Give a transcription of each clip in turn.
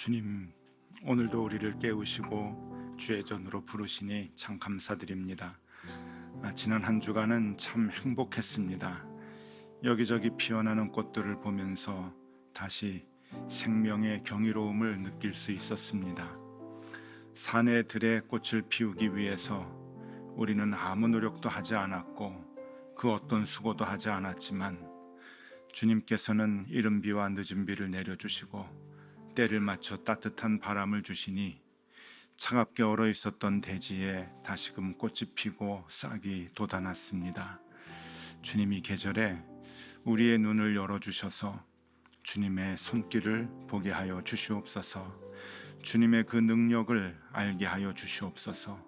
주님, 오늘도 우리를 깨우시고 주의 전으로 부르시니 참 감사드립니다. 지난 한 주간은 참 행복했습니다. 여기저기 피어나는 꽃들을 보면서 다시 생명의 경이로움을 느낄 수 있었습니다. 산의 들에 꽃을 피우기 위해서 우리는 아무 노력도 하지 않았고 그 어떤 수고도 하지 않았지만 주님께서는 이른 비와 늦은 비를 내려주시고 때를 맞춰 따뜻한 바람을 주시니 차갑게 얼어 있었던 대지에 다시금 꽃이 피고 싹이 돋아났습니다. 주님이 계절에 우리의 눈을 열어주셔서 주님의 손길을 보게 하여 주시옵소서. 주님의 그 능력을 알게 하여 주시옵소서.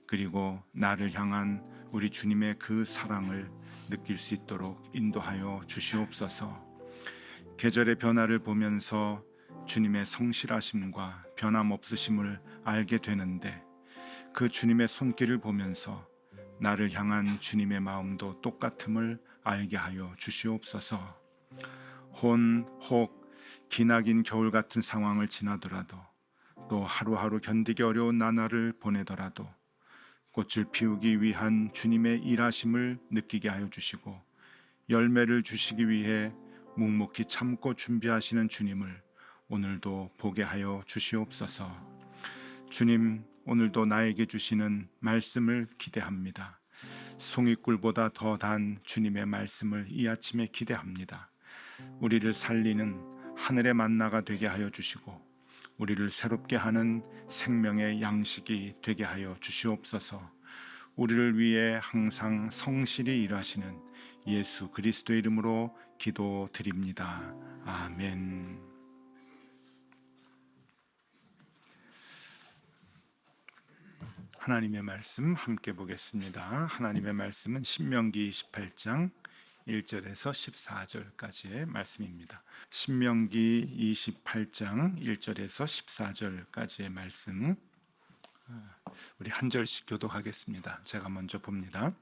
그리고 나를 향한 우리 주님의 그 사랑을 느낄 수 있도록 인도하여 주시옵소서. 계절의 변화를 보면서 주님의 성실하심과 변함없으심을 알게 되는데 그 주님의 손길을 보면서 나를 향한 주님의 마음도 똑같음을 알게 하여 주시옵소서. 혼, 혹, 기나긴 겨울 같은 상황을 지나더라도 또 하루하루 견디기 어려운 나날을 보내더라도 꽃을 피우기 위한 주님의 일하심을 느끼게 하여 주시고 열매를 주시기 위해 묵묵히 참고 준비하시는 주님을 오늘도 보게 하여 주시옵소서. 주님, 오늘도 나에게 주시는 말씀을 기대합니다. 송이꿀보다 더 단 주님의 말씀을 이 아침에 기대합니다. 우리를 살리는 하늘의 만나가 되게 하여 주시고 우리를 새롭게 하는 생명의 양식이 되게 하여 주시옵소서. 우리를 위해 항상 성실히 일하시는 예수 그리스도의 이름으로 기도드립니다. 아멘. 하나님의 말씀 함께 보겠습니다. 하나님의 말씀은 신명기 28장 1절에서 14절까지의 말씀입니다. 신명기 28장 1절에서 14절까지의 말씀, 우리 한 절씩 교독하겠습니다. 제가 먼저 봅니다.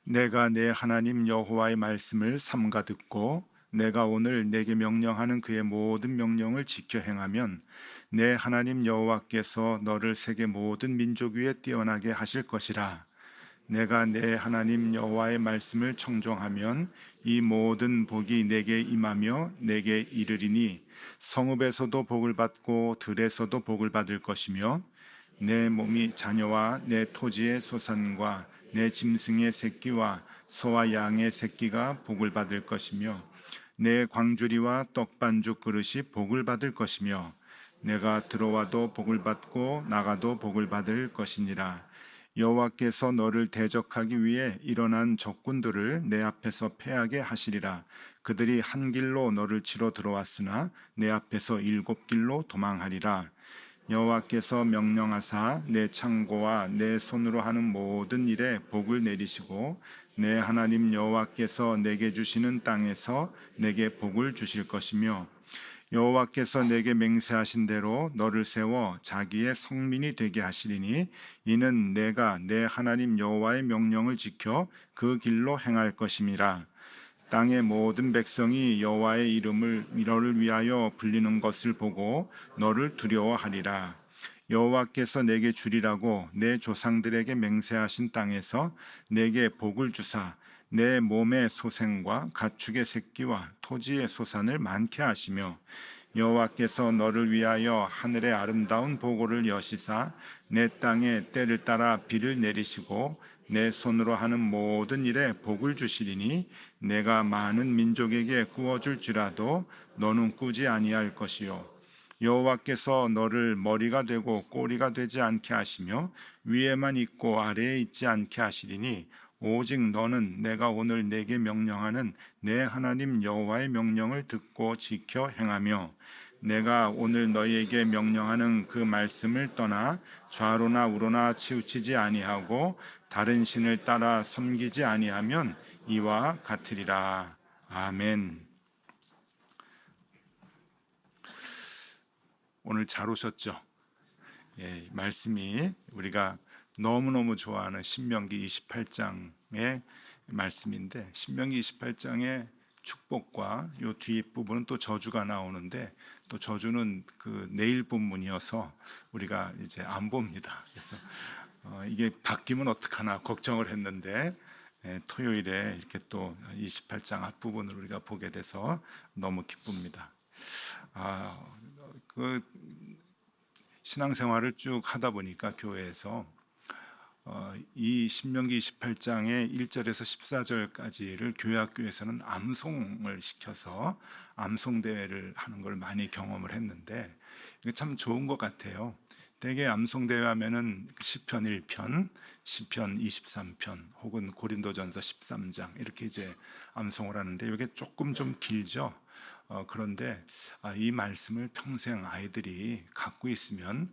내가 내 하나님 여호와의 말씀을 삼가 듣고 내가 오늘 내게 명령하는 그의 모든 명령을 지켜 행하면 내 하나님 여호와께서 너를 세계 모든 민족 위에 뛰어나게 하실 것이라. 내가 내 하나님 여호와의 말씀을 청종하면 이 모든 복이 내게 임하며 내게 이르리니 성읍에서도 복을 받고 들에서도 복을 받을 것이며 내 몸이 자녀와 내 토지의 소산과 내 짐승의 새끼와 소와 양의 새끼가 복을 받을 것이며 내 광주리와 떡반죽 그릇이 복을 받을 것이며 내가 들어와도 복을 받고 나가도 복을 받을 것이니라. 여호와께서 너를 대적하기 위해 일어난 적군들을 내 앞에서 패하게 하시리라. 그들이 한 길로 너를 치러 들어왔으나 내 앞에서 7길로 도망하리라. 여호와께서 명령하사 내 창고와 내 손으로 하는 모든 일에 복을 내리시고 내 하나님 여호와께서 내게 주시는 땅에서 내게 복을 주실 것이며 여호와께서 내게 맹세하신 대로 너를 세워 자기의 성민이 되게 하시리니 이는 내가 내 하나님 여호와의 명령을 지켜 그 길로 행할 것임이라. 땅의 모든 백성이 여호와의 이름을 너를 위하여 불리는 것을 보고 너를 두려워하리라. 여호와께서 내게 주리라고 내 조상들에게 맹세하신 땅에서 내게 복을 주사 내 몸의 소생과 가축의 새끼와 토지의 소산을 많게 하시며 여호와께서 너를 위하여 하늘의 아름다운 보고를 여시사 내 땅에 때를 따라 비를 내리시고 내 손으로 하는 모든 일에 복을 주시리니 내가 많은 민족에게 구워줄지라도 너는 꾸지 아니할 것이요 여호와께서 너를 머리가 되고 꼬리가 되지 않게 하시며 위에만 있고 아래에 있지 않게 하시리니 오직 너는 내가 오늘 내게 명령하는 내 하나님 여호와의 명령을 듣고 지켜 행하며 내가 오늘 너희에게 명령하는 그 말씀을 떠나 좌로나 우로나 치우치지 아니하고 다른 신을 따라 섬기지 아니하면 이와 같으리라. 아멘. 오늘 잘 오셨죠? 말씀이 우리가 너무너무 좋아하는 신명기 28장의 말씀인데 신명기 28장의 축복과 요 뒷부분은 또 저주가 나오는데, 또 저주는 그 내일 본문이어서 우리가 이제 안 봅니다. 그래서 이게 바뀌면 어떡하나 걱정을 했는데, 토요일에 이렇게 또 28장 앞부분을 우리가 보게 돼서 너무 기쁩니다. 그 신앙생활을 쭉 하다 보니까 교회에서 이 신명기 28장의 1절에서 14절까지를 교회 학교에서는 암송을 시켜서 암송 대회를 하는 걸 많이 경험을 했는데, 이게 참 좋은 것 같아요. 대개 암송 대회 하면은 시편 1편, 시편 23편 혹은 고린도전서 13장 이렇게 이제 암송을 하는데, 이게 조금 좀 길죠. 그런데 이 말씀을 평생 아이들이 갖고 있으면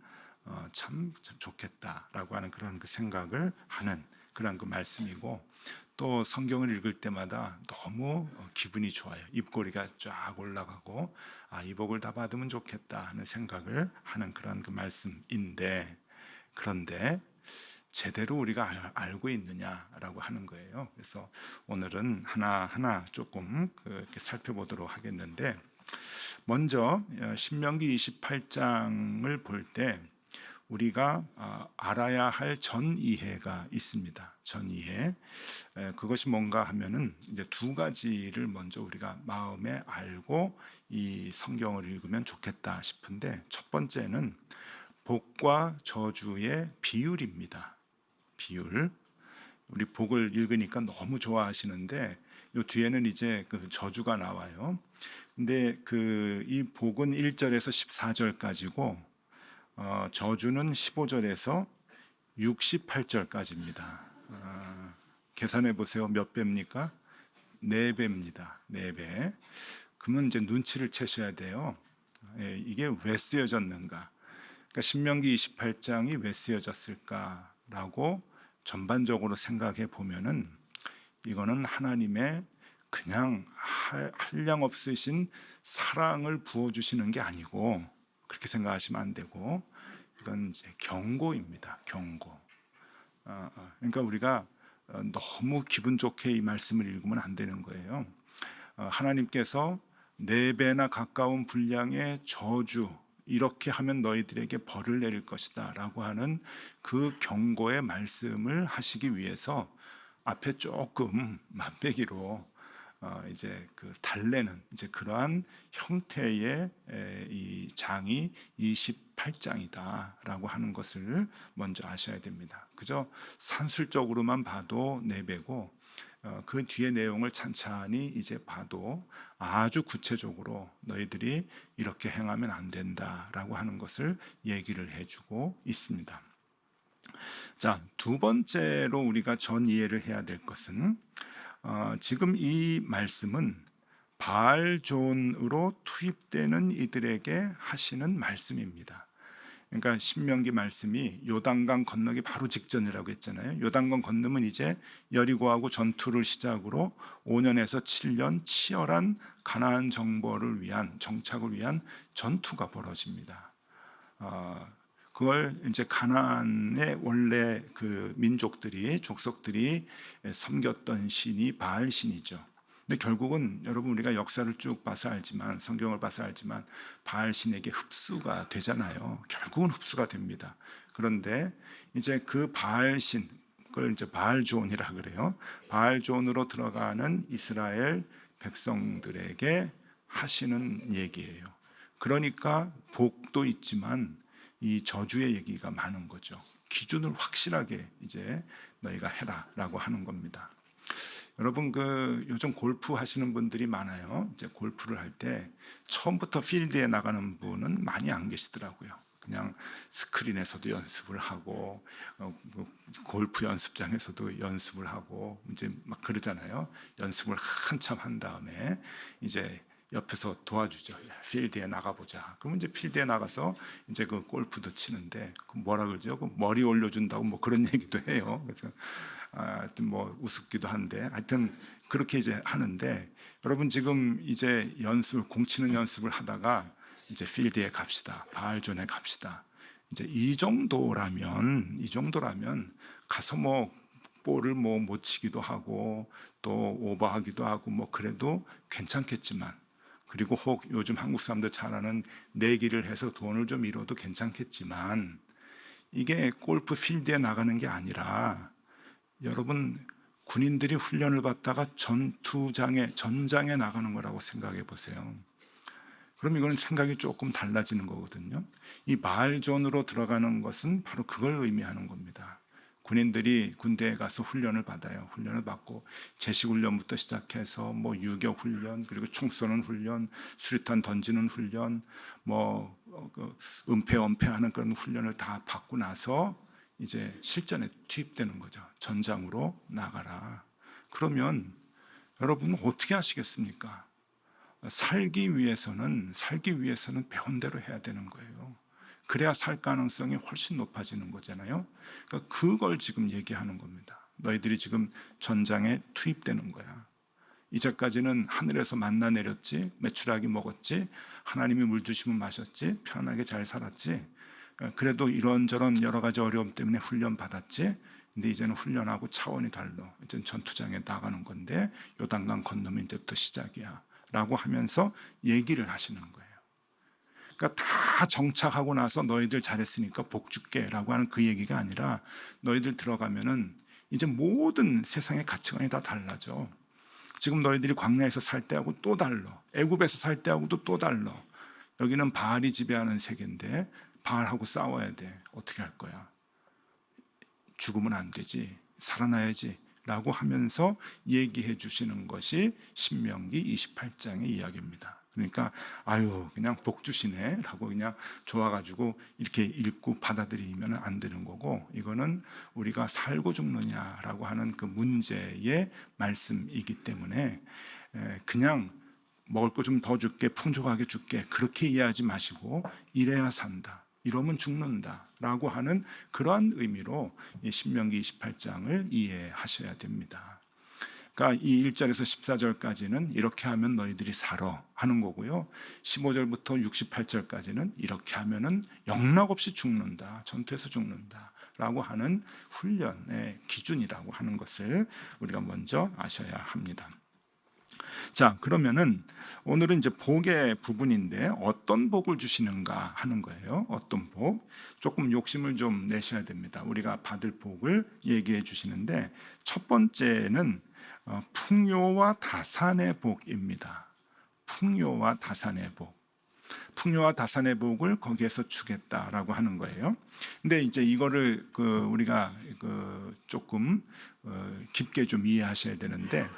참 좋겠다라고 하는 그런 그 생각을 하는 그런 그 말씀이고, 또 성경을 읽을 때마다 너무 기분이 좋아요. 입꼬리가 쫙 올라가고 이 복을 다 받으면 좋겠다 하는 생각을 하는 그런 그 말씀인데, 그런데 제대로 우리가 알고 있느냐라고 하는 거예요. 그래서 오늘은 하나하나 조금 이렇게 살펴보도록 하겠는데, 먼저 신명기 28장을 볼 때 우리가 알아야 할 전이해가 있습니다. 전이해. 그것이 뭔가 하면은 이제 두 가지를 먼저 우리가 마음에 알고 이 성경을 읽으면 좋겠다 싶은데, 첫 번째는 복과 저주의 비율입니다. 비율. 우리 복을 읽으니까 너무 좋아하시는데, 요 뒤에는 이제 그 저주가 나와요. 근데 이 복은 1절에서 14절까지고 저주는 15절에서 68절까지입니다. 계산해 보세요. 몇 배입니까? 4배입니다. 4배. 그러면 이제 눈치를 채셔야 돼요. 이게 왜 쓰여졌는가? 그러니까 신명기 28장이 왜 쓰여졌을까라고 전반적으로 생각해 보면은, 이거는 하나님의 그냥 한량 없으신 사랑을 부어 주시는 게 아니고, 그렇게 생각하시면 안 되고, 이건 이제 경고입니다. 경고. 그러니까 우리가 너무 기분 좋게 이 말씀을 읽으면 안 되는 거예요. 하나님께서 4배나 가까운 분량의 저주, 이렇게 하면 너희들에게 벌을 내릴 것이다 라고 하는 그 경고의 말씀을 하시기 위해서 앞에 조금 맛배기로 이제 그 달래는 이제 그러한 형태의 이 장이 28장이다라고 하는 것을 먼저 아셔야 됩니다. 그저 산술적으로만 봐도 4배고, 그 뒤에 내용을 찬찬히 이제 봐도 아주 구체적으로 너희들이 이렇게 행하면 안 된다라고 하는 것을 얘기를 해주고 있습니다. 자, 두 번째로 우리가 전 이해를 해야 될 것은, 지금 이 말씀은 바알존으로 투입되는 이들에게 하시는 말씀입니다. 그러니까 신명기 말씀이 요단강 건너기 바로 직전이라고 했잖아요. 요단강 건너면 이제 여리고하고 전투를 시작으로 5년에서 7년 치열한 가나안 정복을 위한 정착을 위한 전투가 벌어집니다. 그걸 이제 가나안의 원래 그 민족들이 족속들이 섬겼던 신이 바알 신이죠. 근데 결국은 여러분 우리가 역사를 쭉 봐서 알지만, 성경을 봐서 알지만 바알 신에게 흡수가 되잖아요. 결국은 흡수가 됩니다. 그런데 이제 그 바알 신, 그걸 이제 바알존이라 그래요. 바알존으로 들어가는 이스라엘 백성들에게 하시는 얘기예요. 그러니까 복도 있지만 이 저주의 얘기가 많은 거죠. 기준을 확실하게 이제 너희가 해라라고 하는 겁니다. 여러분 요즘 골프 하시는 분들이 많아요. 이제 골프를 할 때 처음부터 필드에 나가는 분은 많이 안 계시더라고요. 그냥 스크린에서도 연습을 하고 골프 연습장에서도 연습을 하고 이제 막 그러잖아요. 연습을 한참 한 다음에 이제 옆에서 도와주죠. 필드에 나가보자. 그러면 이제 필드에 나가서 이제 그 골프도 치는데 뭐라 그러죠? 머리 올려준다고 뭐 그런 얘기도 해요. 그래서 하여튼 뭐 우습기도 한데, 하여튼 그렇게 이제 하는데, 여러분 지금 이제 공 치는 연습을 하다가 이제 필드에 갑시다. 바알존에 갑시다. 이제 이 정도라면 가서 뭐 볼을 뭐 못 치기도 하고 또 오버하기도 하고 뭐 그래도 괜찮겠지만, 그리고 혹 요즘 한국 사람들 잘 아는 내기를 해서 돈을 좀 잃어도 괜찮겠지만, 이게 골프 필드에 나가는 게 아니라 여러분, 군인들이 훈련을 받다가 전장에 나가는 거라고 생각해 보세요. 그럼 이거는 생각이 조금 달라지는 거거든요. 이 마을존으로 들어가는 것은 바로 그걸 의미하는 겁니다. 군인들이 군대에 가서 훈련을 받아요. 훈련을 받고 제식 훈련부터 시작해서 뭐 유격 훈련, 그리고 총 쏘는 훈련, 수류탄 던지는 훈련, 뭐 은폐 엄폐하는 그런 훈련을 다 받고 나서 이제 실전에 투입되는 거죠. 전장으로 나가라. 그러면 여러분은 어떻게 하시겠습니까? 살기 위해서는 배운 대로 해야 되는 거예요. 그래야 살 가능성이 훨씬 높아지는 거잖아요. 그러니까 그걸 지금 얘기하는 겁니다. 너희들이 지금 전장에 투입되는 거야. 이제까지는 하늘에서 만나 내렸지, 메추라기 먹었지, 하나님이 물 주시면 마셨지, 편안하게 잘 살았지. 그래도 이런저런 여러 가지 어려움 때문에 훈련 받았지. 근데 이제는 훈련하고 차원이 달라. 이제는 전투장에 나가는 건데 요단강 건너면 이제부터 시작이야. 라고 하면서 얘기를 하시는 거예요. 그러니까 다 정착하고 나서 너희들 잘했으니까 복 줄게 라고 하는 그 얘기가 아니라, 너희들 들어가면은 이제 모든 세상의 가치관이 다 달라져. 지금 너희들이 광야에서 살 때하고 또 달라. 애굽에서 살 때하고도 또 달라. 여기는 바알이 지배하는 세계인데 바알하고 싸워야 돼. 어떻게 할 거야? 죽으면 안 되지. 살아나야지. 라고 하면서 얘기해 주시는 것이 신명기 28장의 이야기입니다. 그러니까 아유 그냥 복 주시네 라고 그냥 좋아가지고 이렇게 읽고 받아들이면 안 되는 거고, 이거는 우리가 살고 죽느냐라고 하는 그 문제의 말씀이기 때문에 그냥 먹을 거 좀 더 줄게, 풍족하게 줄게, 그렇게 이해하지 마시고 이래야 산다, 이러면 죽는다 라고 하는 그러한 의미로 이 신명기 28장을 이해하셔야 됩니다. 그러니까 이 1절에서 14절까지는 이렇게 하면 너희들이 살아 하는 거고요, 15절부터 68절까지는 이렇게 하면은 영락없이 죽는다, 전투에서 죽는다 라고 하는 훈련의 기준이라고 하는 것을 우리가 먼저 아셔야 합니다. 자, 그러면은 오늘은 이제 복의 부분인데 어떤 복을 주시는가 하는 거예요. 어떤 복? 조금 욕심을 좀 내셔야 됩니다. 우리가 받을 복을 얘기해 주시는데, 첫 번째는 풍요와 다산의 복입니다. 풍요와 다산의 복. 풍요와 다산의 복을 거기에서 주겠다라고 하는 거예요. 근데 이제 이거를 우리가 조금 깊게 좀 이해하셔야 되는데,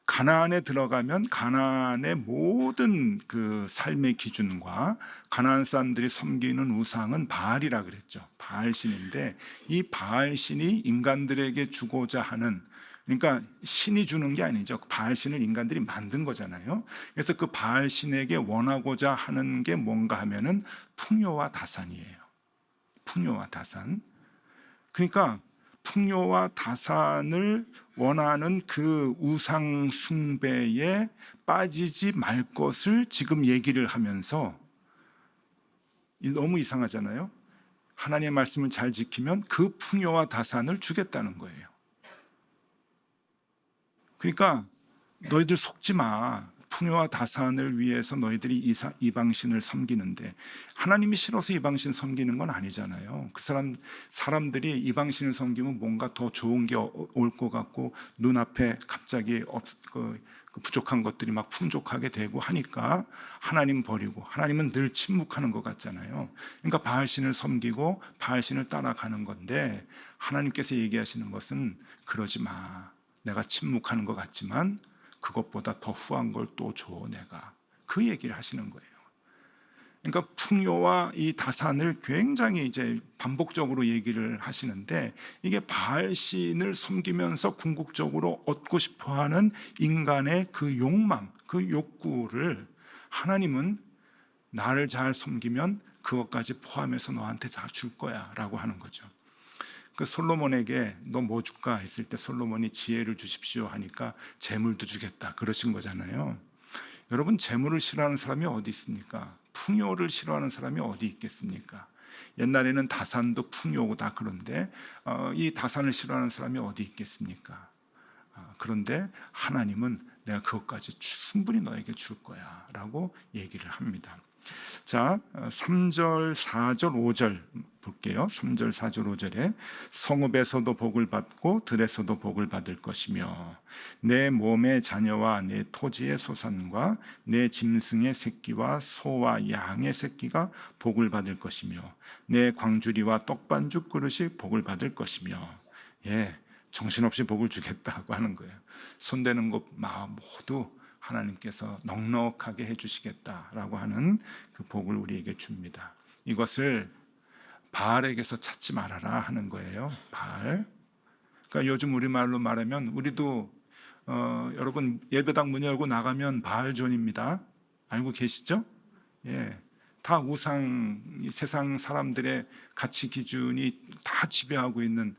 가나안에 들어가면 가나안의 모든 그 삶의 기준과 가나안 사람들이 섬기는 우상은 바알이라 그랬죠. 바알신인데 이 바알신이 인간들에게 주고자 하는, 그러니까 신이 주는 게 아니죠. 바알신을 인간들이 만든 거잖아요. 그래서 그 바알신에게 원하고자 하는 게 뭔가 하면은 풍요와 다산이에요. 풍요와 다산. 그러니까 풍요와 다산을 원하는 그 우상 숭배에 빠지지 말 것을 지금 얘기를 하면서, 너무 이상하잖아요. 하나님의 말씀을 잘 지키면 그 풍요와 다산을 주겠다는 거예요. 그러니까 너희들 속지 마. 풍요와 다산을 위해서 너희들이 이방신을 섬기는데, 하나님이 싫어서 이방신 섬기는 건 아니잖아요. 그 사람들이 이방신을 섬기면 뭔가 더 좋은 게 올 것 같고 눈앞에 갑자기 부족한 것들이 막 풍족하게 되고 하니까 하나님 버리고, 하나님은 늘 침묵하는 것 같잖아요. 그러니까 바알신을 섬기고 바알신을 따라가는 건데, 하나님께서 얘기하시는 것은 그러지 마. 내가 침묵하는 것 같지만 그것보다 더 후한 걸 또 줘 내가. 그 얘기를 하시는 거예요. 그러니까 풍요와 이 다산을 굉장히 이제 반복적으로 얘기를 하시는데, 이게 바알신을 섬기면서 궁극적으로 얻고 싶어하는 인간의 그 욕망, 그 욕구를 하나님은 나를 잘 섬기면 그것까지 포함해서 너한테 다 줄 거야 라고 하는 거죠. 그 솔로몬에게 너 뭐 줄까 했을 때 솔로몬이 지혜를 주십시오 하니까 재물도 주겠다 그러신 거잖아요. 여러분, 재물을 싫어하는 사람이 어디 있습니까? 풍요를 싫어하는 사람이 어디 있겠습니까? 옛날에는 다산도 풍요다 그런데 이 다산을 싫어하는 사람이 어디 있겠습니까? 그런데 하나님은 내가 그것까지 충분히 너에게 줄 거야 라고 얘기를 합니다. 자, 3절, 4절, 5절 볼게요. 3절, 4절, 5절에 성읍에서도 복을 받고 들에서도 복을 받을 것이며 내 몸의 자녀와 내 토지의 소산과 내 짐승의 새끼와 소와 양의 새끼가 복을 받을 것이며 내 광주리와 떡반죽 그릇이 복을 받을 것이며 예, 정신없이 복을 주겠다고 하는 거예요. 손대는 것 모두 하나님께서 넉넉하게 해주시겠다라고 하는 그 복을 우리에게 줍니다. 이것을 바알에게서 찾지 말아라 하는 거예요. 바알. 그러니까 요즘 우리말로 말하면 우리도 여러분 예배당 문 열고 나가면 바알존입니다. 알고 계시죠? 예, 다 우상, 세상 사람들의 가치 기준이 다 지배하고 있는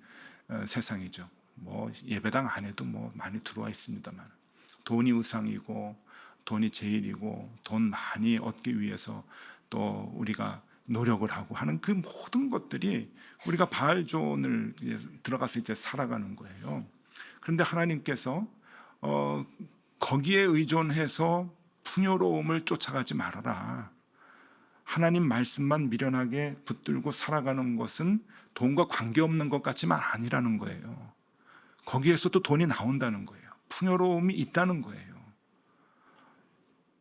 세상이죠. 뭐 예배당 안에도 뭐 많이 들어와 있습니다만 돈이 우상이고 돈이 제일이고 돈 많이 얻기 위해서 또 우리가 노력을 하고 하는 그 모든 것들이 우리가 바알존을 들어가서 이제 살아가는 거예요. 그런데 하나님께서 거기에 의존해서 풍요로움을 쫓아가지 말아라. 하나님 말씀만 미련하게 붙들고 살아가는 것은 돈과 관계없는 것 같지만 아니라는 거예요. 거기에서도 돈이 나온다는 거예요. 풍요로움이 있다는 거예요.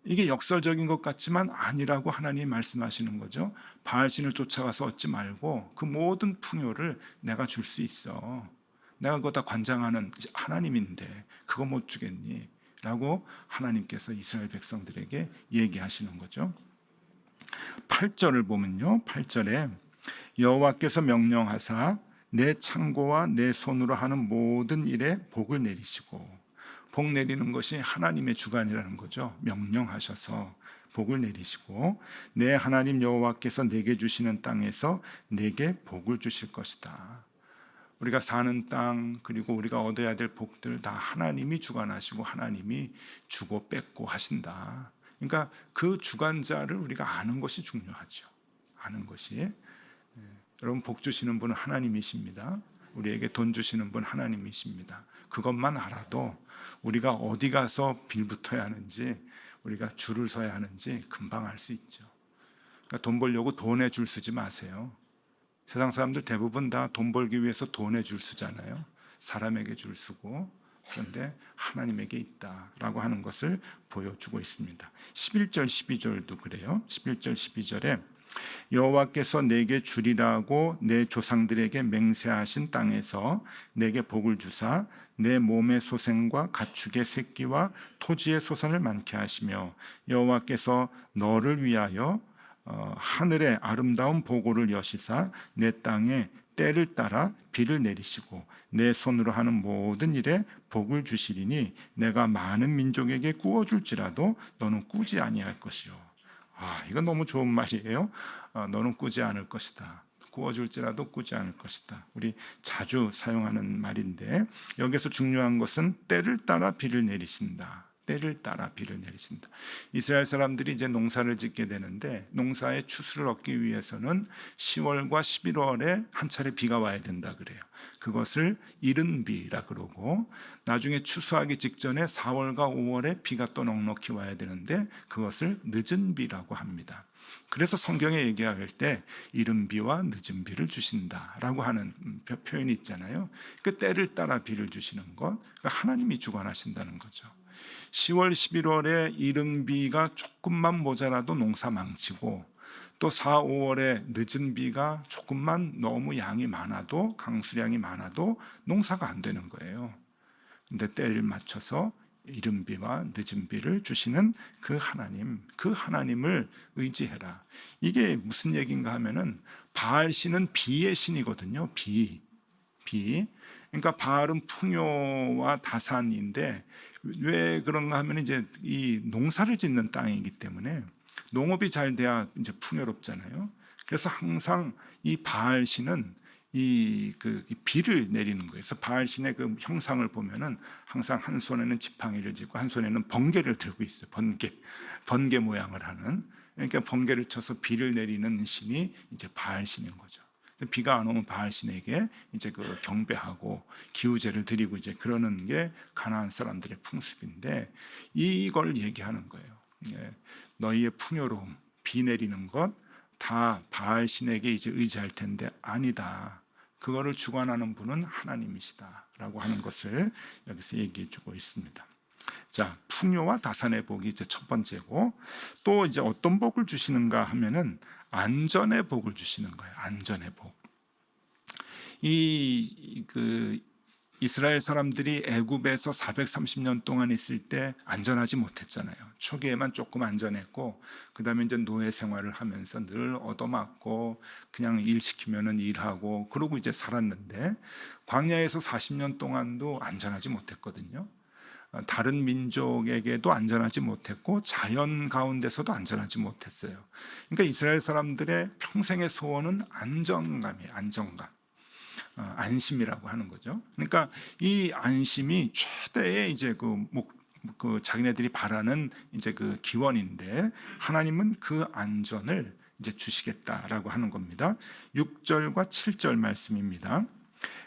이게 역설적인 것 같지만 아니라고 하나님이 말씀하시는 거죠. 바알신을 쫓아가서 얻지 말고 그 모든 풍요를 내가 줄 수 있어. 내가 그거 다 관장하는 하나님인데 그거 못 주겠니? 라고 하나님께서 이스라엘 백성들에게 얘기하시는 거죠. 8절을 보면요. 8절에 여호와께서 명령하사 내 창고와 내 손으로 하는 모든 일에 복을 내리시고, 복 내리는 것이 하나님의 주관이라는 거죠. 명령하셔서 복을 내리시고 내 하나님 여호와께서 내게 주시는 땅에서 내게 복을 주실 것이다. 우리가 사는 땅 그리고 우리가 얻어야 될 복들 다 하나님이 주관하시고 하나님이 주고 뺏고 하신다. 그러니까 그 주관자를 우리가 아는 것이 중요하죠. 아는 것이. 여러분 복 주시는 분은 하나님이십니다. 우리에게 돈 주시는 분 하나님이십니다. 그것만 알아도 우리가 어디 가서 빌붙어야 하는지 우리가 줄을 서야 하는지 금방 알 수 있죠. 그러니까 돈 벌려고 돈에 줄 서지 마세요. 세상 사람들 대부분 다 돈 벌기 위해서 돈에 줄 서잖아요. 사람에게 줄 서고. 그런데 하나님에게 있다라고 하는 것을 보여주고 있습니다. 11절 12절도 그래요. 11절 12절에 여호와께서 내게 주리라고 내 조상들에게 맹세하신 땅에서 내게 복을 주사 내 몸의 소생과 가축의 새끼와 토지의 소산을 많게 하시며 여호와께서 너를 위하여 하늘의 아름다운 보고를 여시사 내 땅에 때를 따라 비를 내리시고 내 손으로 하는 모든 일에 복을 주시리니 내가 많은 민족에게 꾸어줄지라도 너는 꾸지 아니할 것이요. 이건 너무 좋은 말이에요. 너는 꾸지 않을 것이다. 구워줄지라도 꾸지 않을 것이다. 우리 자주 사용하는 말인데 여기서 중요한 것은 때를 따라 비를 내리신다. 때를 따라 비를 내리신다. 이스라엘 사람들이 이제 농사를 짓게 되는데 농사의 추수를 얻기 위해서는 10월과 11월에 한 차례 비가 와야 된다 그래요. 그것을 이른 비라 그러고 나중에 추수하기 직전에 4월과 5월에 비가 또 넉넉히 와야 되는데 그것을 늦은 비라고 합니다. 그래서 성경에 얘기할 때 이른 비와 늦은 비를 주신다라고 하는 표현이 있잖아요. 그 때를 따라 비를 주시는 것, 하나님이 주관하신다는 거죠. 10월, 11월에 이른 비가 조금만 모자라도 농사 망치고 또 4, 5월에 늦은 비가 조금만 너무 양이 많아도 강수량이 많아도 농사가 안 되는 거예요. 근데 때를 맞춰서 이른 비와 늦은 비를 주시는 그 하나님, 그 하나님을 의지해라. 이게 무슨 얘기인가 하면은 바알 신은 비의 신이거든요. 비. 그러니까 바알은 풍요와 다산인데 왜 그런가 하면 이제 이 농사를 짓는 땅이기 때문에 농업이 잘 돼야 이제 풍요롭잖아요. 그래서 항상 이 바알 신은 이 비를 내리는 거예요. 그래서 바알 신의 그 형상을 보면은 항상 한 손에는 지팡이를 쥐고 한 손에는 번개를 들고 있어요. 번개 모양을 하는. 그러니까 번개를 쳐서 비를 내리는 신이 이제 바알 신인 거죠. 비가 안 오면 바알 신에게 이제 그 경배하고 기우제를 드리고 이제 그러는 게 가나안 사람들의 풍습인데, 이걸 얘기하는 거예요. 예, 너희의 풍요로움, 비 내리는 것 다 바알 신에게 이제 의지할 텐데 아니다. 그거를 주관하는 분은 하나님이시다라고 하는 것을 여기서 얘기해 주고 있습니다. 자, 풍요와 다산의 복이 이제 첫 번째고, 또 이제 어떤 복을 주시는가 하면은 안전의 복을 주시는 거예요. 안전의 복. 그 이스라엘 사람들이 애굽에서 430년 동안 있을 때 안전하지 못했잖아요. 초기에만 조금 안전했고, 그다음에 이제 노예 생활을 하면서 늘 얻어맞고 그냥 일 시키면은 일하고 그러고 이제 살았는데, 광야에서 40년 동안도 안전하지 못했거든요. 다른 민족에게도 안전하지 못했고 자연 가운데서도 안전하지 못했어요. 그러니까 이스라엘 사람들의 평생의 소원은 안정감이에요. 안정감. 안심이라고 하는 거죠. 그러니까 이 안심이 최대의 이제 그 자기네들이 바라는 이제 그 기원인데, 하나님은 그 안전을 이제 주시겠다라고 하는 겁니다. 6절과 7절 말씀입니다.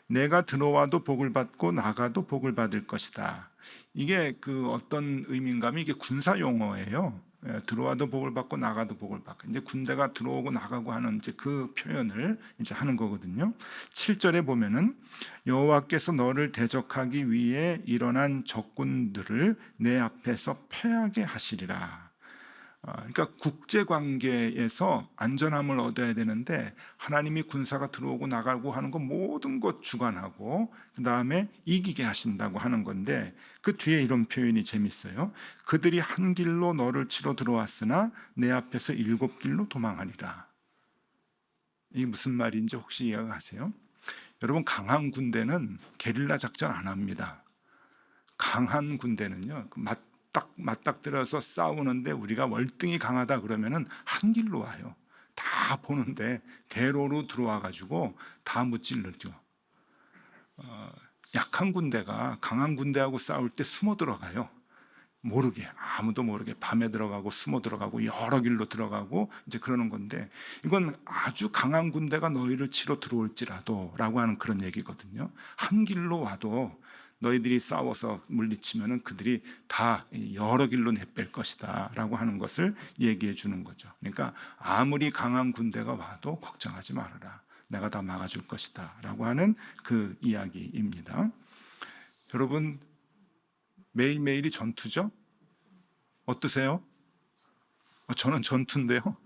내가 들어와도 복을 받고 나가도 복을 받을 것이다. 이게 그 어떤 의미인가면 이게 군사 용어예요. 들어와도 복을 받고 나가도 복을 받고, 이제 군대가 들어오고 나가고 하는 이제 그 표현을 이제 하는 거거든요. 7절에 보면은 여호와께서 너를 대적하기 위해 일어난 적군들을 내 앞에서 패하게 하시리라. 그러니까 국제 관계에서 안전함을 얻어야 되는데, 하나님이 군사가 들어오고 나가고 하는 거 모든 것 주관하고 그 다음에 이기게 하신다고 하는 건데, 그 뒤에 이런 표현이 재밌어요. 그들이 한 길로 너를 치러 들어왔으나 내 앞에서 7길로 도망하리라. 이게 무슨 말인지 혹시 이해가세요? 여러분, 강한 군대는 게릴라 작전 안 합니다. 강한 군대는요, 맞닥뜨려서 싸우는데 우리가 월등히 강하다 그러면은 한 길로 와요. 다 보는데 대로로 들어와 가지고 다 무찔러죠. 약한 군대가 강한 군대하고 싸울 때 숨어 들어가요. 모르게, 아무도 모르게 밤에 들어가고 숨어 들어가고 여러 길로 들어가고 이제 그러는 건데, 이건 아주 강한 군대가 너희를 치러 들어올지라도라고 하는 그런 얘기거든요. 한 길로 와도 너희들이 싸워서 물리치면은 그들이 다 여러 길로 내뺄 것이다라고 하는 것을 얘기해 주는 거죠. 그러니까 아무리 강한 군대가 와도 걱정하지 말아라. 내가 다 막아줄 것이다라고 하는 그 이야기입니다. 여러분, 매일매일이 전투죠? 어떠세요? 저는 전투인데요.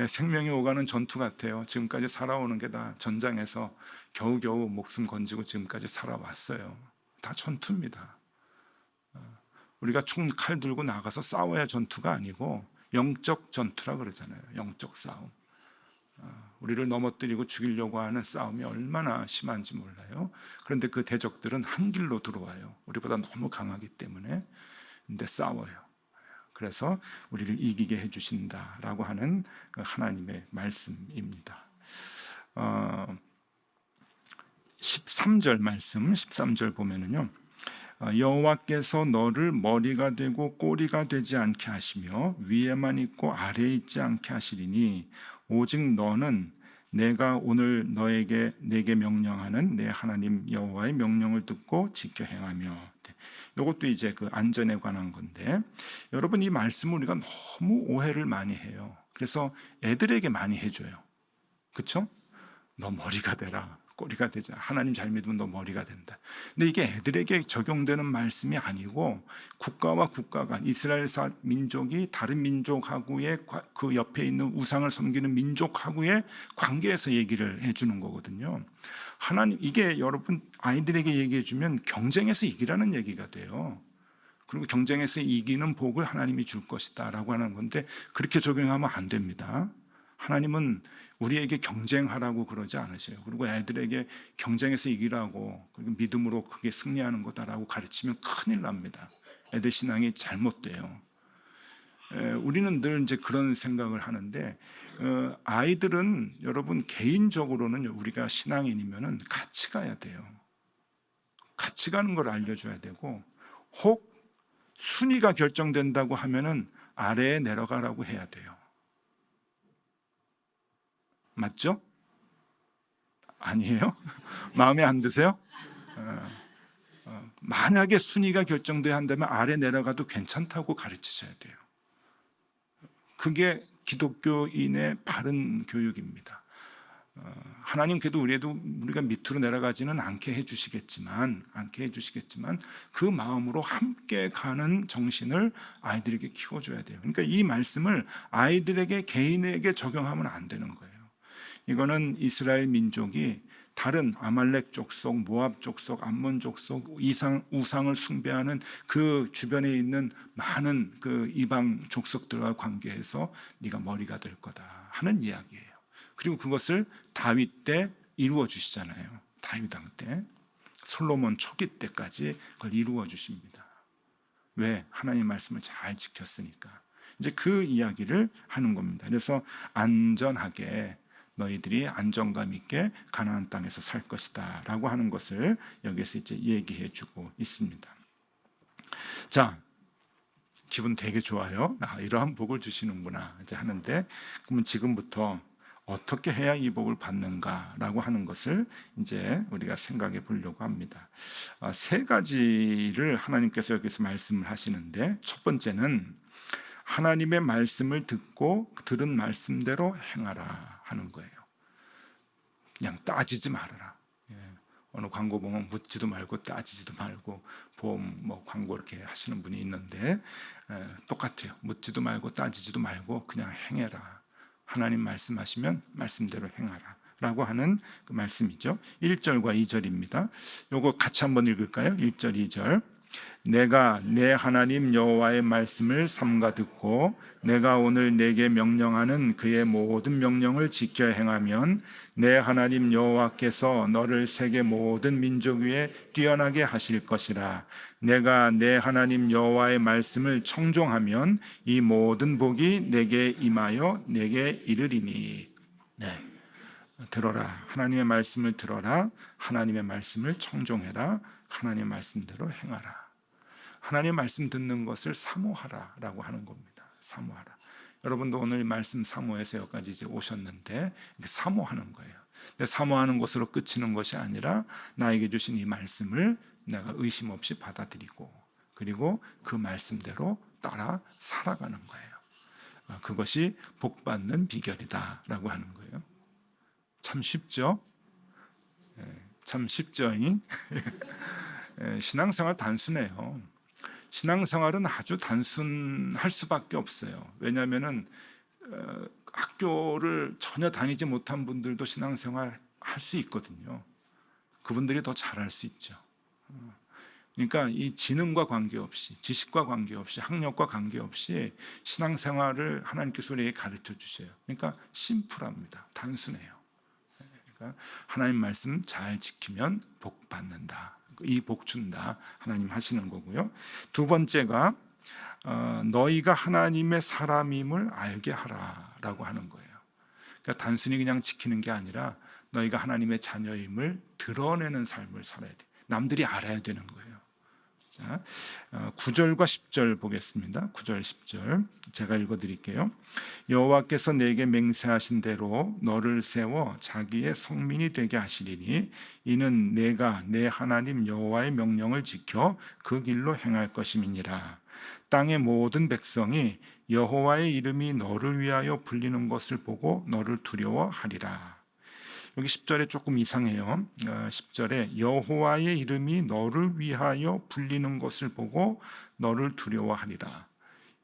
생명이 오가는 전투 같아요. 지금까지 살아오는 게 다 전장에서 겨우겨우 목숨 건지고 지금까지 살아왔어요. 다 전투입니다. 우리가 총, 칼 들고 나가서 싸워야 전투가 아니고 영적 전투라 그러잖아요. 영적 싸움. 우리를 넘어뜨리고 죽이려고 하는 싸움이 얼마나 심한지 몰라요. 그런데 그 대적들은 한 길로 들어와요. 우리보다 너무 강하기 때문에. 근데 싸워요. 그래서 우리를 이기게 해주신다라고 하는 하나님의 말씀입니다. 13절 말씀, 13절 보면은요, 여호와께서 너를 머리가 되고 꼬리가 되지 않게 하시며 위에만 있고 아래에 있지 않게 하시리니 오직 너는 내가 오늘 내게 명령하는 내 하나님 여호와의 명령을 듣고 지켜 행하며. 이것도 이제 그 안전에 관한 건데, 여러분, 이 말씀을 우리가 너무 오해를 많이 해요. 그래서 애들에게 많이 해줘요. 그렇죠? 너 머리가 되라, 꼬리가 되자. 하나님 잘 믿으면 너 머리가 된다. 근데 이게 애들에게 적용되는 말씀이 아니고, 국가와 국가 간, 이스라엘 민족이 다른 민족하고의 그 옆에 있는 우상을 섬기는 민족하고의 관계에서 얘기를 해주는 거거든요. 하나님, 이게 여러분 아이들에게 얘기해 주면 경쟁에서 이기라는 얘기가 돼요. 그리고 경쟁에서 이기는 복을 하나님이 줄 것이다 라고 하는 건데, 그렇게 적용하면 안 됩니다. 하나님은 우리에게 경쟁하라고 그러지 않으세요. 그리고 애들에게 경쟁에서 이기라고, 그리고 믿음으로 그게 승리하는 거다라고 가르치면 큰일 납니다. 애들 신앙이 잘못돼요. 우리는 늘 이제 그런 생각을 하는데, 아이들은 여러분 개인적으로는 우리가 신앙인이면은 같이 가야 돼요. 같이 가는 걸 알려줘야 되고, 혹 순위가 결정된다고 하면은 아래에 내려가라고 해야 돼요. 맞죠? 아니에요? 마음에 안 드세요? 어, 만약에 순위가 결정돼야 한다면 아래 내려가도 괜찮다고 가르치셔야 돼요. 그게 기독교인의 바른 교육입니다. 하나님께도 우리가 밑으로 내려가지는 않게 해주시겠지만 그 마음으로 함께 가는 정신을 아이들에게 키워줘야 돼요. 그러니까 이 말씀을 아이들에게 개인에게 적용하면 안 되는 거예요. 이거는 이스라엘 민족이 다른 아말렉 족속, 모압 족속, 암몬 족속, 우상을 숭배하는 그 주변에 있는 많은 그 이방 족속들과 관계해서 네가 머리가 될 거다 하는 이야기예요. 그리고 그것을 다윗 때 이루어 주시잖아요. 다윗 왕 때, 솔로몬 초기 때까지 그걸 이루어 주십니다. 왜? 하나님 말씀을 잘 지켰으니까. 이제 그 이야기를 하는 겁니다. 그래서 안전하게 너희들이 안정감 있게 가나안 땅에서 살 것이다 라고 하는 것을 여기서 이제 얘기해 주고 있습니다. 자, 기분 되게 좋아요. 이러한 복을 주시는구나 이제 하는데, 그러면 지금부터 어떻게 해야 이 복을 받는가라고 하는 것을 이제 우리가 생각해 보려고 합니다. 세 가지를 하나님께서 여기서 말씀을 하시는데, 첫 번째는 하나님의 말씀을 듣고 들은 말씀대로 행하라 하는 거예요. 그냥 따지지 말아라. 어느 광고 보면 묻지도 말고 따지지도 말고 보험 광고 이렇게 하시는 분이 있는데 똑같아요. 묻지도 말고 따지지도 말고 그냥 행해라. 하나님 말씀하시면 말씀대로 행하라 라고 하는 그 말씀이죠. 1절과 2절입니다. 요거 같이 한번 읽을까요? 1절 2절. 내가 내 하나님 여호와의 말씀을 삼가 듣고 내가 오늘 내게 명령하는 그의 모든 명령을 지켜 행하면 내 하나님 여호와께서 너를 세계 모든 민족 위에 뛰어나게 하실 것이라. 내가 내 하나님 여호와의 말씀을 청종하면 이 모든 복이 내게 임하여 내게 이르리니. 네. 들어라. 하나님의 말씀을 들어라. 하나님의 말씀을 청종해라. 하나님의 말씀대로 행하라. 하나님의 말씀 듣는 것을 사모하라라고 하는 겁니다. 사모하라. 여러분도 오늘 말씀 사모해서 여기까지 이제 오셨는데 사모하는 거예요. 근데 사모하는 것으로 그치는 것이 아니라 나에게 주신 이 말씀을 내가 의심 없이 받아들이고 그리고 그 말씀대로 따라 살아가는 거예요. 그것이 복받는 비결이다라고 하는 거예요. 참 쉽죠? 참 쉽죠? 신앙생활 단순해요. 신앙생활은 아주 단순할 수밖에 없어요. 왜냐하면은 학교를 전혀 다니지 못한 분들도 신앙생활 할 수 있거든요. 그분들이 더 잘할 수 있죠. 그러니까 이 지능과 관계없이, 지식과 관계없이, 학력과 관계없이 신앙생활을 하나님께서 우리에게 가르쳐 주셔요. 그러니까 심플합니다. 단순해요. 그러니까 하나님 말씀 잘 지키면 복 받는다. 이 복 준다. 하나님 하시는 거고요. 두 번째가 너희가 하나님의 사람임을 알게 하라라고 하는 거예요. 그러니까 단순히 그냥 지키는 게 아니라 너희가 하나님의 자녀임을 드러내는 삶을 살아야 돼. 남들이 알아야 되는 거예요. 자, 9절과 10절 보겠습니다. 9절 10절 제가 읽어드릴게요. 여호와께서 내게 맹세하신 대로 너를 세워 자기의 성민이 되게 하시리니 이는 내가 내 하나님 여호와의 명령을 지켜 그 길로 행할 것임이니라. 땅의 모든 백성이 여호와의 이름이 너를 위하여 불리는 것을 보고 너를 두려워하리라. 여기 10절에 조금 이상해요. 10절에 여호와의 이름이 너를 위하여 불리는 것을 보고 너를 두려워하리라.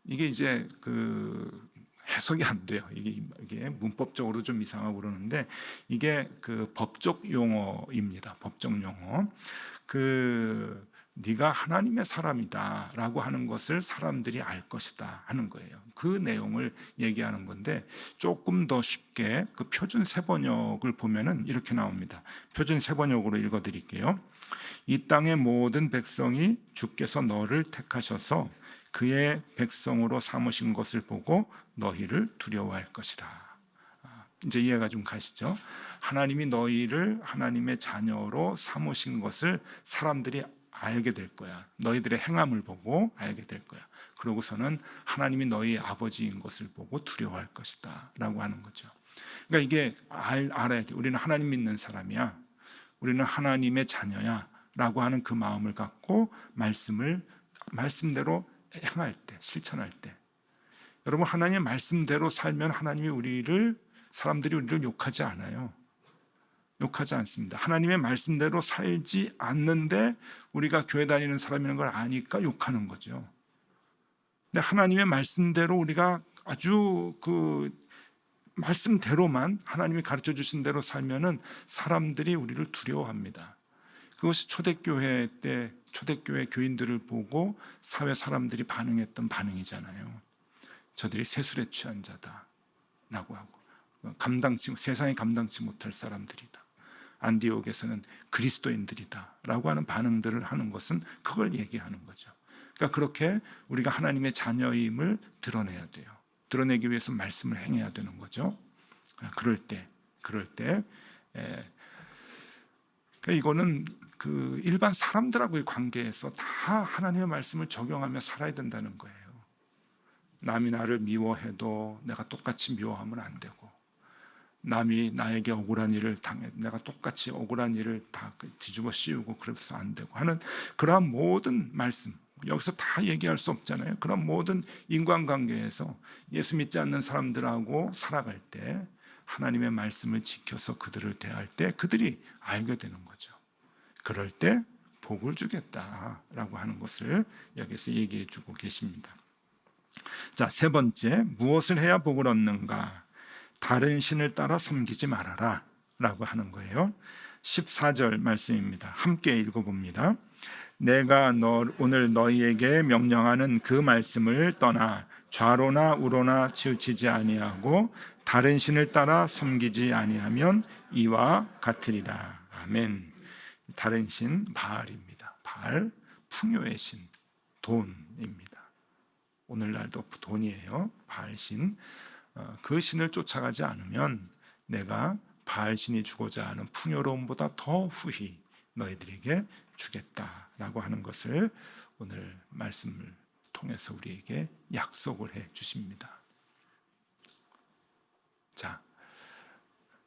이게 이제 그 해석이 안 돼요. 이게 문법적으로 좀 이상하고 그러는데 이게 그 법적 용어입니다. 법적 용어. 네가 하나님의 사람이다라고 하는 것을 사람들이 알 것이다 하는 거예요. 그 내용을 얘기하는 건데 조금 더 쉽게 그 표준 세번역을 보면은 이렇게 나옵니다. 표준 세번역으로 읽어드릴게요. 이 땅의 모든 백성이 주께서 너를 택하셔서 그의 백성으로 삼으신 것을 보고 너희를 두려워할 것이라. 이제 이해가 좀 가시죠? 하나님이 너희를 하나님의 자녀로 삼으신 것을 사람들이 알게 될 거야. 너희들의 행함을 보고 알게 될 거야. 그러고서는 하나님이 너희 아버지인 것을 보고 두려워할 것이다 라고 하는 거죠. 그러니까 이게 알아야 돼. 우리는 하나님 믿는 사람이야. 우리는 하나님의 자녀야. 라고 하는 그 마음을 갖고 말씀대로 행할 때, 실천할 때, 여러분, 하나님의 말씀대로 살면 사람들이 우리를 욕하지 않아요. 욕하지 않습니다. 하나님의 말씀대로 살지 않는데 우리가 교회 다니는 사람이라는 걸 아니까 욕하는 거죠. 근데 하나님의 말씀대로 우리가 아주 그 말씀대로만, 하나님이 가르쳐 주신 대로 살면은 사람들이 우리를 두려워합니다. 그것이 초대교회 때 초대교회 교인들을 보고 사회 사람들이 반응했던 반응이잖아요. 저들이 세술에 취한 자다라고 하고, 세상에 감당치 못할 사람들이다. 안디옥에서는 그리스도인들이다라고 하는 반응들을 하는 것은 그걸 얘기하는 거죠. 그러니까 그렇게 우리가 하나님의 자녀임을 드러내야 돼요. 드러내기 위해서 말씀을 행해야 되는 거죠. 그럴 때 그러니까 이거는 그 일반 사람들하고의 관계에서 다 하나님의 말씀을 적용하며 살아야 된다는 거예요. 남이 나를 미워해도 내가 똑같이 미워하면 안 되고, 남이 나에게 억울한 일을 당해 내가 똑같이 억울한 일을 다 뒤집어 씌우고 그래서 안 되고 하는 그러한 모든 말씀, 여기서 다 얘기할 수 없잖아요. 그런 모든 인간관계에서 예수 믿지 않는 사람들하고 살아갈 때 하나님의 말씀을 지켜서 그들을 대할 때 그들이 알게 되는 거죠. 그럴 때 복을 주겠다라고 하는 것을 여기서 얘기해 주고 계십니다. 자, 세 번째, 무엇을 해야 복을 얻는가? 다른 신을 따라 섬기지 말아라 라고 하는 거예요. 14절 말씀입니다. 함께 읽어봅니다. 내가 오늘 너희에게 명령하는 그 말씀을 떠나 좌로나 우로나 치우치지 아니하고 다른 신을 따라 섬기지 아니하면 이와 같으리라. 아멘. 다른 신 바알입니다. 바알, 풍요의 신, 돈입니다. 오늘날도 돈이에요. 바알 신. 그 신을 쫓아가지 않으면 내가 바알 신이 주고자 하는 풍요로움보다 더 후히 너희들에게 주겠다라고 하는 것을 오늘 말씀을 통해서 우리에게 약속을 해 주십니다. 자,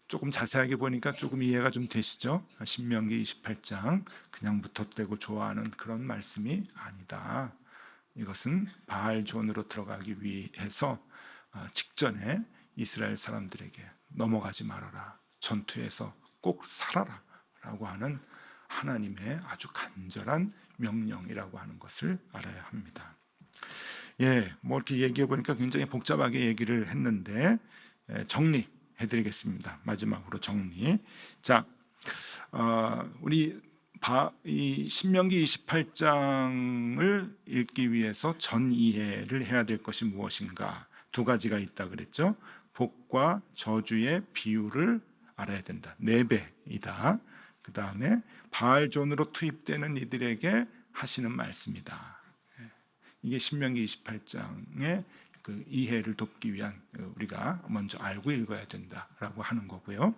조금 자세하게 보니까 조금 이해가 좀 되시죠? 신명기 28장 그냥 무턱대고 좋아하는 그런 말씀이 아니다. 이것은 바알존으로 들어가기 위해서 직전에 이스라엘 사람들에게 넘어가지 말아라, 전투에서 꼭 살아라 라고 하는 하나님의 아주 간절한 명령이라고 하는 것을 알아야 합니다. 뭐 이렇게 얘기해 보니까 굉장히 복잡하게 얘기를 했는데 정리해 드리겠습니다. 마지막으로 정리. 자, 우리 이 신명기 28장을 읽기 위해서 전 이해를 해야 될 것이 무엇인가? 두 가지가 있다 그랬죠. 복과 저주의 비율을 알아야 된다. 4배이다. 그 다음에 바알존으로 투입되는 이들에게 하시는 말씀이다. 이게 신명기 28장의 그 이해를 돕기 위한 우리가 먼저 알고 읽어야 된다라고 하는 거고요.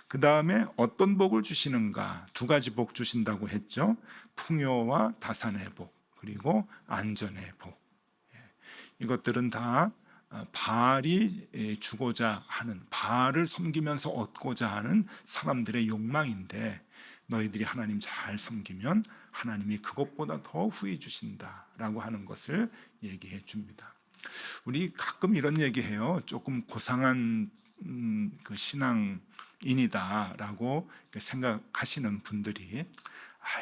그 다음에 어떤 복을 주시는가? 2가지 복 주신다고 했죠. 풍요와 다산의 복, 그리고 안전의 복. 이것들은 다 바알이 주고자 하는, 바알을 섬기면서 얻고자 하는 사람들의 욕망인데, 너희들이 하나님 잘 섬기면 하나님이 그것보다 더 후히 주신다라고 하는 것을 얘기해 줍니다. 우리 가끔 이런 얘기해요. 조금 고상한 그 신앙인이다라고 생각하시는 분들이,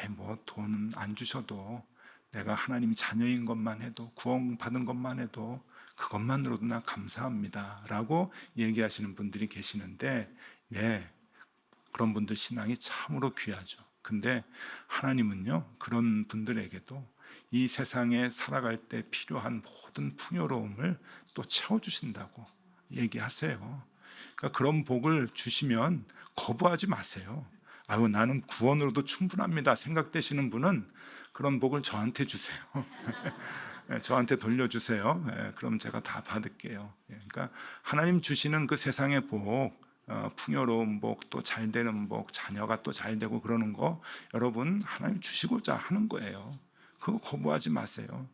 뭐 돈은 안 주셔도 내가 하나님 자녀인 것만 해도, 구원받은 것만 해도 그것만으로도 나 감사합니다 라고 얘기하시는 분들이 계시는데, 그런 분들 신앙이 참으로 귀하죠. 근데 하나님은요, 그런 분들에게도 이 세상에 살아갈 때 필요한 모든 풍요로움을 또 채워주신다고 얘기하세요. 그러니까 그런 복을 주시면 거부하지 마세요. 나는 구원으로도 충분합니다 생각되시는 분은 그런 복을 저한테 주세요. 저한테 돌려주세요. 그럼 제가 다 받을게요. 그러니까 하나님 주시는 그 세상의 복, 풍요로운 복, 또 잘되는 복, 자녀가 또 잘되고 그러는 거 여러분 하나님 주시고자 하는 거예요. 그거 거부하지 마세요.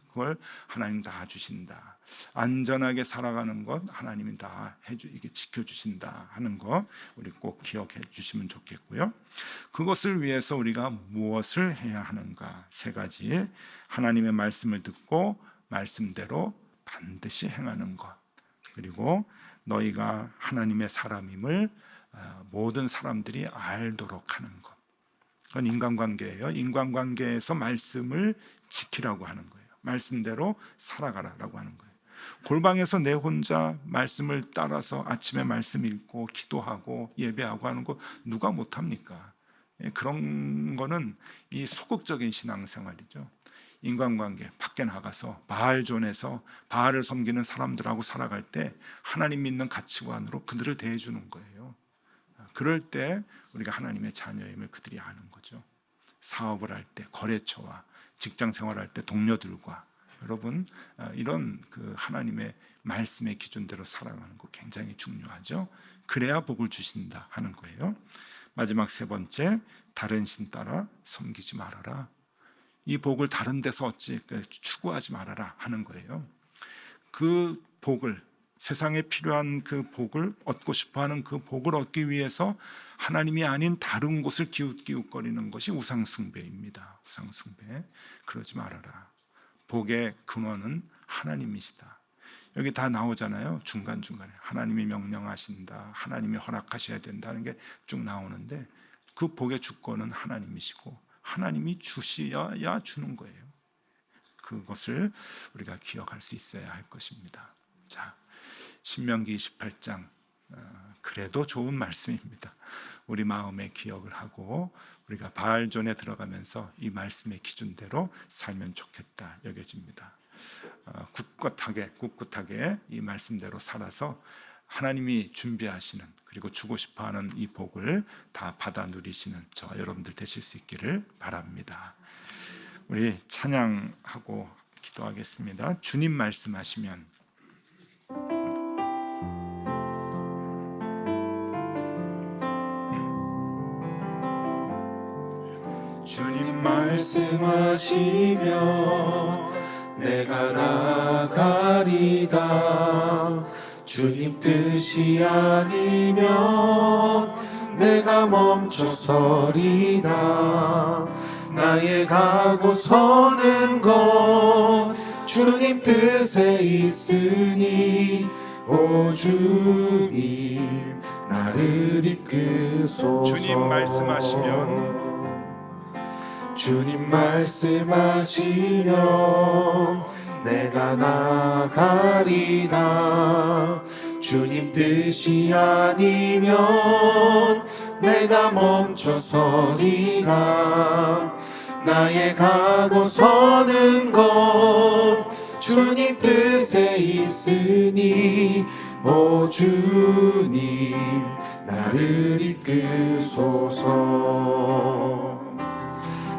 그걸 하나님 다 주신다. 안전하게 살아가는 것 하나님이 다 이게 지켜주신다 하는 거 우리 꼭 기억해 주시면 좋겠고요. 그것을 위해서 우리가 무엇을 해야 하는가? 세 가지. 하나님의 말씀을 듣고 말씀대로 반드시 행하는 것. 그리고 너희가 하나님의 사람임을 모든 사람들이 알도록 하는 것. 그건 인간관계예요. 인간관계에서 말씀을 지키라고 하는 거예요. 말씀대로 살아가라라고 하는 거예요. 골방에서 내 혼자 말씀을 따라서 아침에 말씀 읽고 기도하고 예배하고 하는 거 누가 못합니까? 그런 거는 이 소극적인 신앙생활이죠. 인간관계 밖에 나가서 바알존에서 바알을 섬기는 사람들하고 살아갈 때 하나님 믿는 가치관으로 그들을 대해주는 거예요. 그럴 때 우리가 하나님의 자녀임을 그들이 아는 거죠. 사업을 할 때 거래처와 직장 생활할 때 동료들과 여러분 이런 그 하나님의 말씀의 기준대로 살아가는 거 굉장히 중요하죠. 그래야 복을 주신다 하는 거예요. 마지막 세 번째, 다른 신 따라 섬기지 말아라. 이 복을 다른 데서 얻지 추구하지 말아라 하는 거예요. 그 복을 세상에 필요한 그 복을 얻고 싶어하는 그 복을 얻기 위해서 하나님이 아닌 다른 곳을 기웃기웃거리는 것이 우상숭배입니다. 우상숭배. 그러지 말아라. 복의 근원은 하나님이시다. 여기 다 나오잖아요. 중간중간에 하나님이 명령하신다, 하나님이 허락하셔야 된다는 게 쭉 나오는데 그 복의 주권은 하나님이시고 하나님이 주셔야 주는 거예요. 그것을 우리가 기억할 수 있어야 할 것입니다. 자, 신명기 28장 그래도 좋은 말씀입니다. 우리 마음에 기억을 하고 우리가 바알존에 들어가면서 이 말씀의 기준대로 살면 좋겠다 여겨집니다. 꿋꿋하게 이 말씀대로 살아서 하나님이 준비하시는 그리고 주고 싶어하는 이 복을 다 받아 누리시는 저와 여러분들 되실 수 있기를 바랍니다. 우리 찬양하고 기도하겠습니다. 주님 말씀하시면 주님 말씀하시면 내가 나가리다. 주님 뜻이 아니면 내가 멈춰서리다. 나의 가고 서는 것 주님 뜻에 있으니 오 주님 나를 이끄소서. 주님 말씀하시면 주님 말씀하시면 내가 나가리다. 주님 뜻이 아니면 내가 멈춰서리다. 나의 가고 서는 것 주님 뜻에 있으니 오 주님 나를 이끄소서.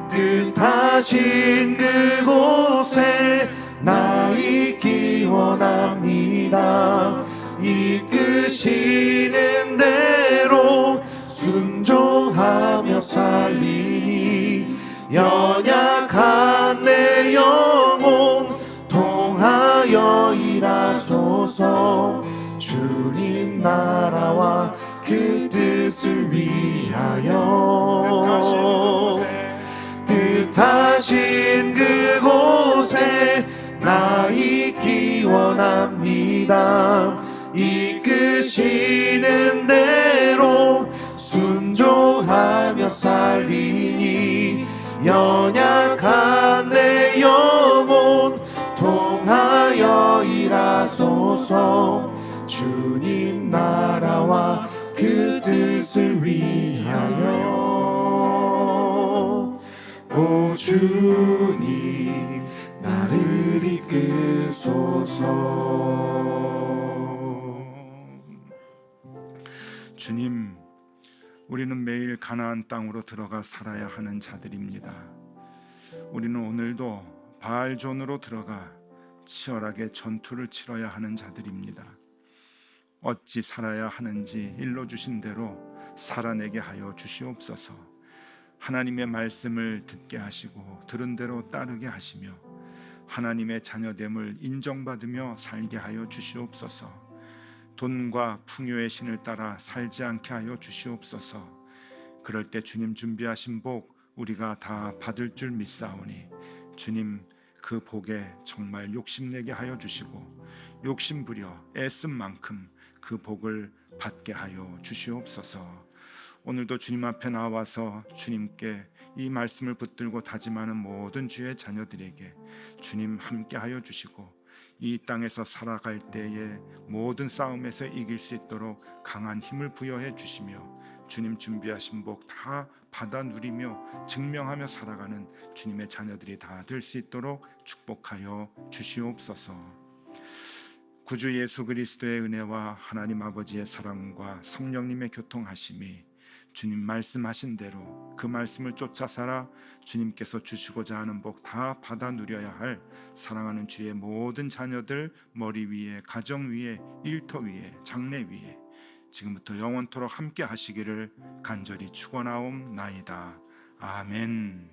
뜻하신 그곳에 나 있기 원합니다. 이끄시는 대로 순종하며 살리니 연약한 내 영혼 통하여 일하소서. 주님 나라와 그 뜻을 위하여 뜻하신 그곳에 나 있기 원합니다. 이끄시는 대로 순종하며 살리니 연약한 내 영혼 통하여 일하소서. 주님 나라와 그 뜻을 위하여 오 주님 나를 이끄소서. 주님, 우리는 매일 가나안 땅으로 들어가 살아야 하는 자들입니다. 우리는 오늘도 바알존으로 들어가 치열하게 전투를 치러야 하는 자들입니다. 어찌 살아야 하는지 일러주신 대로 살아내게 하여 주시옵소서. 하나님의 말씀을 듣게 하시고 들은 대로 따르게 하시며 하나님의 자녀됨을 인정받으며 살게 하여 주시옵소서. 돈과 풍요의 신을 따라 살지 않게 하여 주시옵소서. 그럴 때 주님 준비하신 복 우리가 다 받을 줄 믿사오니 주님 그 복에 정말 욕심내게 하여 주시고 욕심부려 애쓴 만큼 그 복을 받게 하여 주시옵소서. 오늘도 주님 앞에 나와서 주님께 이 말씀을 붙들고 다짐하는 모든 주의 자녀들에게 주님 함께 하여 주시고 이 땅에서 살아갈 때에 모든 싸움에서 이길 수 있도록 강한 힘을 부여해 주시며 주님 준비하신 복 다 받아 누리며 증명하며 살아가는 주님의 자녀들이 다 될 수 있도록 축복하여 주시옵소서. 구주 예수 그리스도의 은혜와 하나님 아버지의 사랑과 성령님의 교통하심이 주님 말씀하신 대로 그 말씀을 쫓아 살아 주님께서 주시고자 하는 복 다 받아 누려야 할 사랑하는 주의 모든 자녀들 머리 위에, 가정 위에, 일터 위에, 장래 위에 지금부터 영원토록 함께 하시기를 간절히 축원하옵나이다. 아멘.